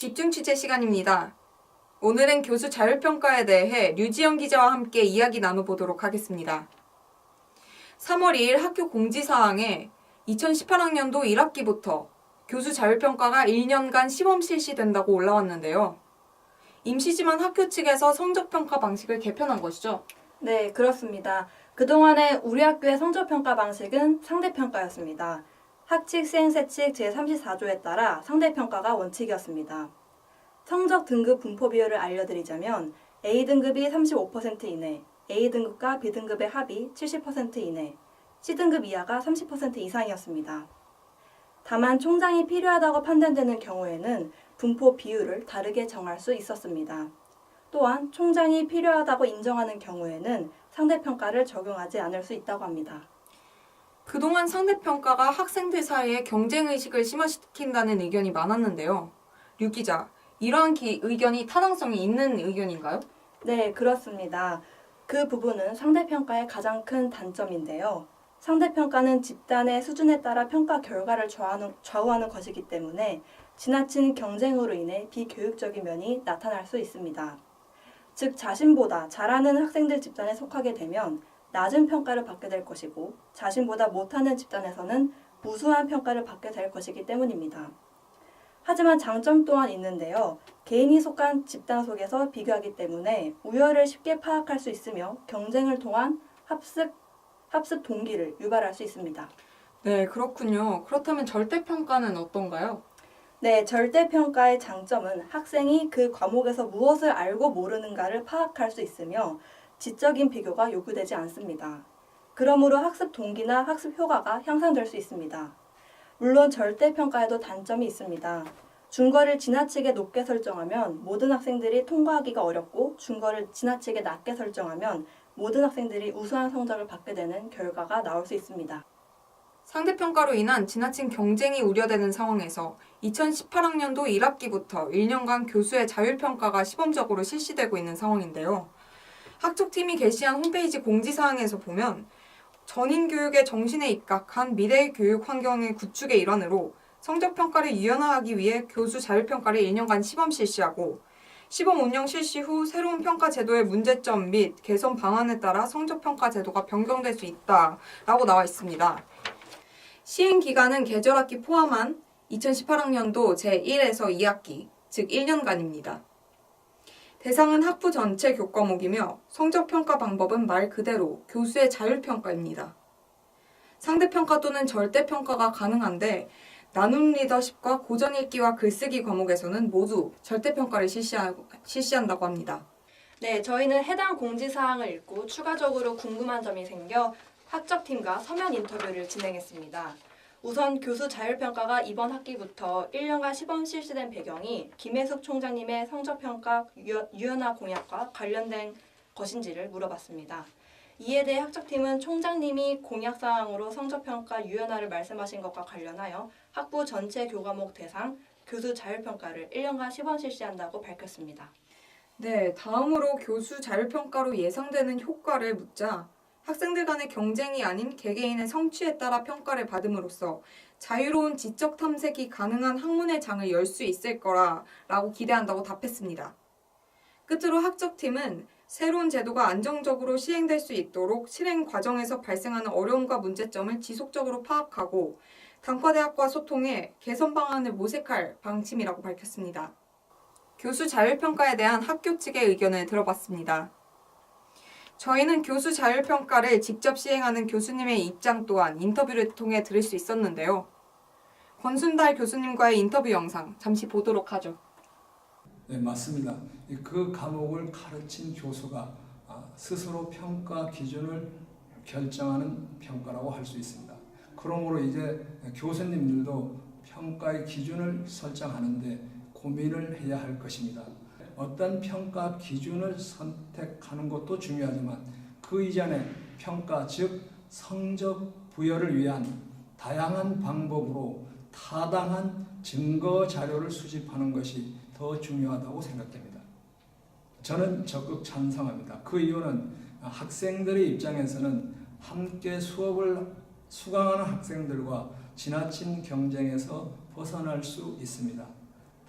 집중 취재 시간입니다. 오늘은 교수 자율평가에 대해 류지영 기자와 함께 이야기 나눠보도록 하겠습니다. 3월 2일 학교 공지사항에 2018학년도 1학기부터 교수 자율평가가 1년간 시범 실시된다고 올라왔는데요. 임시지만 학교 측에서 성적평가 방식을 개편한 것이죠. 네, 그렇습니다. 그동안의 우리 학교의 성적평가 방식은 상대평가였습니다. 학칙 시행세칙 제34조에 따라 상대평가가 원칙이었습니다. 성적 등급 분포 비율을 알려드리자면 A등급이 35% 이내, A등급과 B등급의 합이 70% 이내, C등급 이하가 30% 이상이었습니다. 다만 총장이 필요하다고 판단되는 경우에는 분포 비율을 다르게 정할 수 있었습니다. 또한 총장이 필요하다고 인정하는 경우에는 상대평가를 적용하지 않을 수 있다고 합니다. 그동안 상대평가가 학생들 사이에 경쟁의식을 심화시킨다는 의견이 많았는데요. 류 기자, 이러한 의견이 타당성이 있는 의견인가요? 네, 그렇습니다. 그 부분은 상대평가의 가장 큰 단점인데요. 상대평가는 집단의 수준에 따라 평가 결과를 좌우하는 것이기 때문에 지나친 경쟁으로 인해 비교육적인 면이 나타날 수 있습니다. 즉, 자신보다 잘하는 학생들 집단에 속하게 되면 낮은 평가를 받게 될 것이고 자신보다 못하는 집단에서는 우수한 평가를 받게 될 것이기 때문입니다. 하지만 장점 또한 있는데요. 개인이 속한 집단 속에서 비교하기 때문에 우열을 쉽게 파악할 수 있으며 경쟁을 통한 학습 동기를 유발할 수 있습니다. 네, 그렇군요. 그렇다면 절대평가는 어떤가요? 네, 절대평가의 장점은 학생이 그 과목에서 무엇을 알고 모르는가를 파악할 수 있으며 지적인 비교가 요구되지 않습니다. 그러므로 학습 동기나 학습 효과가 향상될 수 있습니다. 물론 절대평가에도 단점이 있습니다. 준거를 지나치게 높게 설정하면 모든 학생들이 통과하기가 어렵고 준거를 지나치게 낮게 설정하면 모든 학생들이 우수한 성적을 받게 되는 결과가 나올 수 있습니다. 상대평가로 인한 지나친 경쟁이 우려되는 상황에서 2018학년도 1학기부터 1년간 교수의 자율평가가 시범적으로 실시되고 있는 상황인데요. 학적팀이 게시한 홈페이지 공지사항에서 보면 전인교육의 정신에 입각한 미래의 교육 환경의 구축의 일환으로 성적평가를 유연화하기 위해 교수 자율평가를 1년간 시범 실시하고 시범 운영 실시 후 새로운 평가 제도의 문제점 및 개선 방안에 따라 성적평가 제도가 변경될 수 있다라고 나와 있습니다. 시행 기간은 계절학기 포함한 2018학년도 제1에서 2학기, 즉 1년간입니다. 대상은 학부 전체 교과목이며 성적평가 방법은 말 그대로 교수의 자율평가입니다. 상대평가 또는 절대평가가 가능한데 나눔 리더십과 고전 읽기와 글쓰기 과목에서는 모두 절대평가를 실시한다고 합니다. 네, 저희는 해당 공지사항을 읽고 추가적으로 궁금한 점이 생겨 학적팀과 서면 인터뷰를 진행했습니다. 우선 교수 자율평가가 이번 학기부터 1년간 시범 실시된 배경이 김혜숙 총장님의 성적평가 유연화 공약과 관련된 것인지를 물어봤습니다. 이에 대해 학적팀은 총장님이 공약사항으로 성적평가 유연화를 말씀하신 것과 관련하여 학부 전체 교과목 대상 교수 자율평가를 1년간 시범 실시한다고 밝혔습니다. 네, 다음으로 교수 자율평가로 예상되는 효과를 묻자 학생들 간의 경쟁이 아닌 개개인의 성취에 따라 평가를 받음으로써 자유로운 지적 탐색이 가능한 학문의 장을 열 수 있을 거라고 기대한다고 답했습니다. 끝으로 학적팀은 새로운 제도가 안정적으로 시행될 수 있도록 실행 과정에서 발생하는 어려움과 문제점을 지속적으로 파악하고 단과대학과 소통해 개선 방안을 모색할 방침이라고 밝혔습니다. 교수 자율평가에 대한 학교 측의 의견을 들어봤습니다. 저희는 교수 자율평가를 직접 시행하는 교수님의 입장 또한 인터뷰를 통해 들을 수 있었는데요. 권순달 교수님과의 인터뷰 영상 잠시 보도록 하죠. 네, 맞습니다. 그 과목을 가르친 교수가 스스로 평가 기준을 결정하는 평가라고 할 수 있습니다. 그러므로 이제 교수님들도 평가의 기준을 설정하는데 고민을 해야 할 것입니다. 어떤 평가 기준을 선택하는 것도 중요하지만 그 이전에 평가, 즉 성적 부여를 위한 다양한 방법으로 타당한 증거 자료를 수집하는 것이 더 중요하다고 생각됩니다. 저는 적극 찬성합니다. 그 이유는 학생들의 입장에서는 함께 수업을 수강하는 학생들과 지나친 경쟁에서 벗어날 수 있습니다.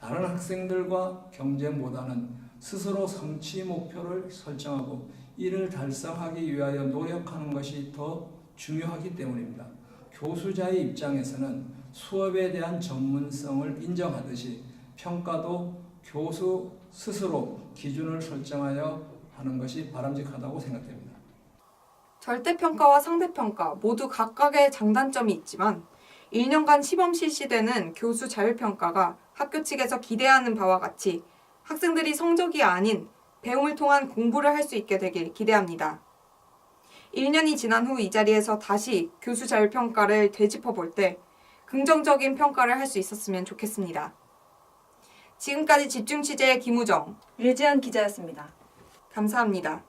다른 학생들과 경쟁보다는 스스로 성취 목표를 설정하고 이를 달성하기 위하여 노력하는 것이 더 중요하기 때문입니다. 교수자의 입장에서는 수업에 대한 전문성을 인정하듯이 평가도 교수 스스로 기준을 설정하여 하는 것이 바람직하다고 생각됩니다. 절대평가와 상대평가 모두 각각의 장단점이 있지만 1년간 시범 실시되는 교수 자율평가가 학교 측에서 기대하는 바와 같이 학생들이 성적이 아닌 배움을 통한 공부를 할 수 있게 되길 기대합니다. 1년이 지난 후 이 자리에서 다시 교수 자율평가를 되짚어 볼 때 긍정적인 평가를 할 수 있었으면 좋겠습니다. 지금까지 집중 취재의 김우정, 류지연 기자였습니다. 감사합니다.